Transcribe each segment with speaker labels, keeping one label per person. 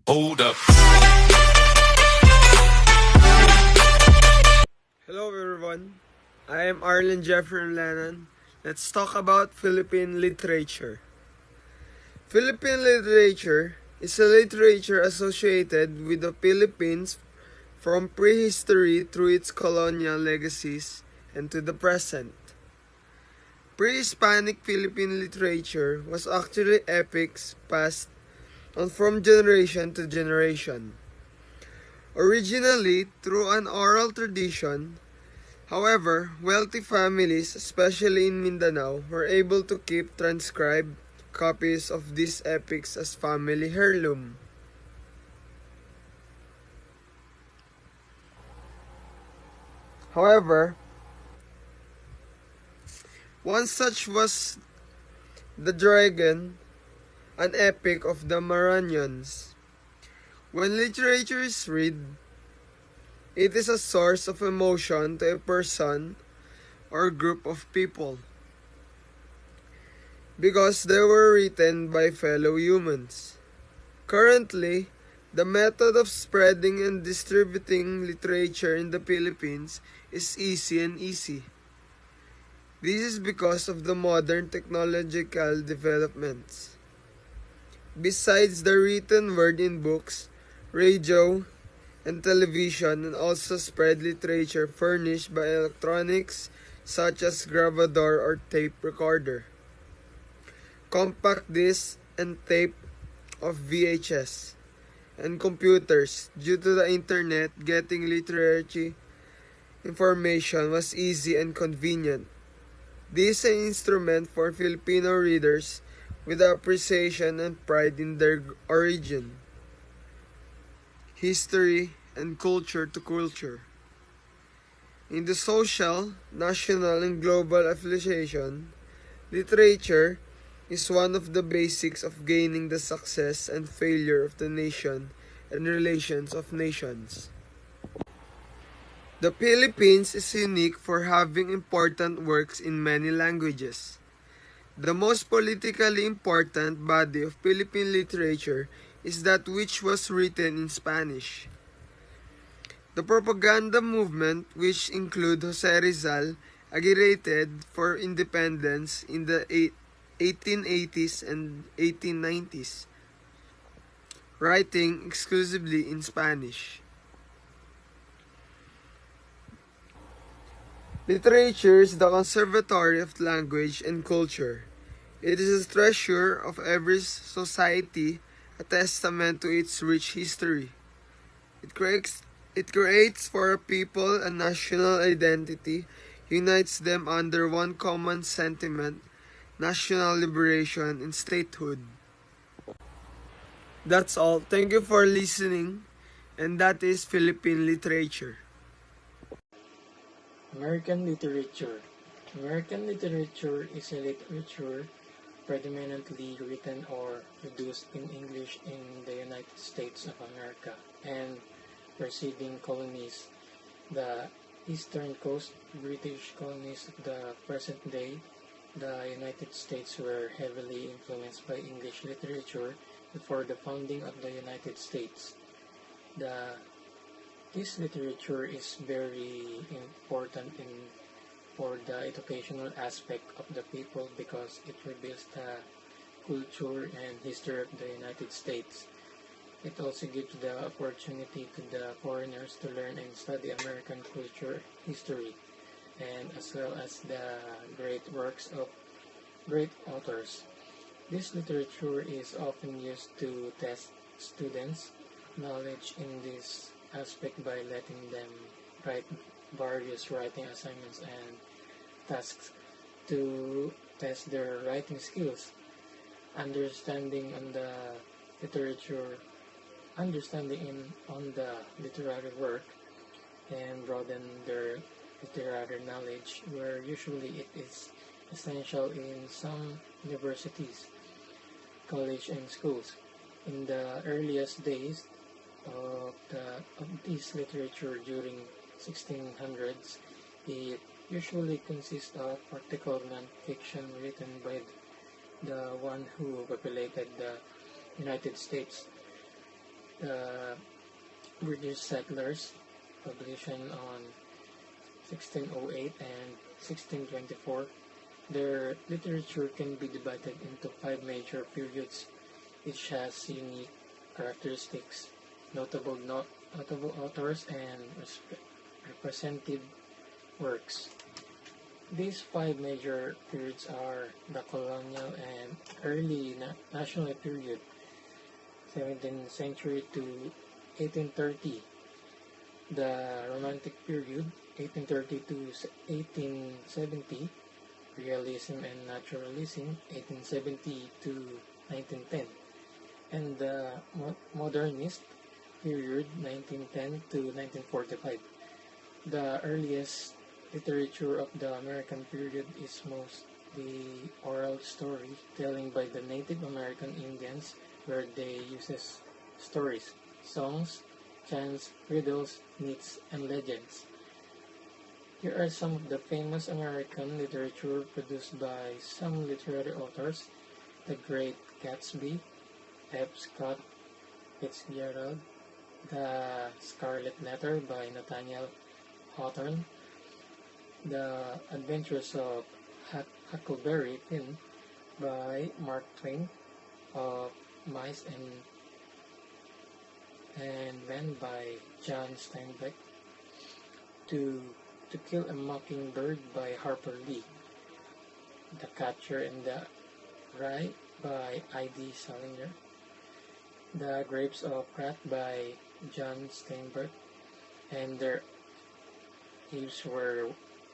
Speaker 1: Hold up.
Speaker 2: Hello everyone, I am Arlen Jeffrey Lennon. Let's talk about Philippine literature. Philippine literature is a literature associated with the Philippines from prehistory through its colonial legacies and to the present. Pre-Hispanic Philippine literature was actually epics passed on from generation to generation. Originally through an oral tradition, however, wealthy families, especially in Mindanao, were able to keep transcribed copies of these epics as family heirloom. However, one such was The Dragon, an epic of the Maranians. When literature is read, it is a source of emotion to a person or group of people because they were written by fellow humans. Currently, the method of spreading and distributing literature in the Philippines is easy. This is because of the modern technological developments. Besides the written word in books, radio, and television, and also spread literature furnished by electronics such as gravador or tape recorder, compact disc and tape of VHS, and computers. Due to the internet, getting literary information was easy and convenient. This is an instrument for Filipino readers with appreciation and pride in their origin, history, and culture to culture. In the social, national, and global affiliation, literature is one of the basics of gaining the success and failure of the nation and relations of nations. The Philippines is unique for having important works in many languages. The most politically important body of Philippine literature is that which was written in Spanish. The propaganda movement, which include Jose Rizal, agitated for independence in the 1880s and 1890s, writing exclusively in Spanish. Literature is the conservatory of language and culture. It is a treasure of every society, a testament to its rich history. It creates for a people a national identity, unites them under one common sentiment, national liberation and statehood. That's all. Thank you for listening, and that is Philippine literature.
Speaker 3: American literature. American literature is a literature predominantly written or produced in English in the United States of America and preceding colonies. The eastern coast British colonies of the present day, the United States were heavily influenced by English literature before the founding of the United States. The This literature is very important for the educational aspect of the people because it reveals the culture and history of the United States. It also gives the opportunity to the foreigners to learn and study American culture, history, and as well as the great works of great authors. This literature is often used to test students' knowledge in this aspect by letting them write various writing assignments and tasks to test their writing skills, understanding on the literature, on the literary work, and broaden their literary knowledge, where usually it is essential in some universities, college, and schools. In the earliest days of this literature during 1600s, it usually consists of practical non-fiction written by the one who populated the United States. The British settlers, publication on 1608 and 1624. Their literature can be divided into five major periods. Each has unique characteristics, notable authors, and representative works. These five major periods are the colonial and early national period, 17th century to 1830, the Romantic period, 1830 to 1870, Realism and Naturalism, 1870 to 1910, and the Modernist period, 1910 to 1945. The earliest literature of the American period is mostly oral storytelling by the Native American Indians, where they uses stories, songs, chants, riddles, myths, and legends. Here are some of the famous American literature produced by some literary authors: The Great Gatsby, F. Scott Fitzgerald, The Scarlet Letter by Nathaniel Hawthorne, The Adventures of Huckleberry Finn by Mark Twain, of Mice and Men by John Steinbeck, To Kill a Mockingbird by Harper Lee, The Catcher in the Rye by I.D. Salinger, The Grapes of Wrath by John Steinbeck, and Their Eves Were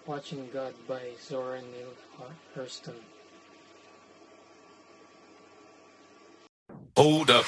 Speaker 3: Watching God by Zora Neale Hurston.
Speaker 1: Hold up.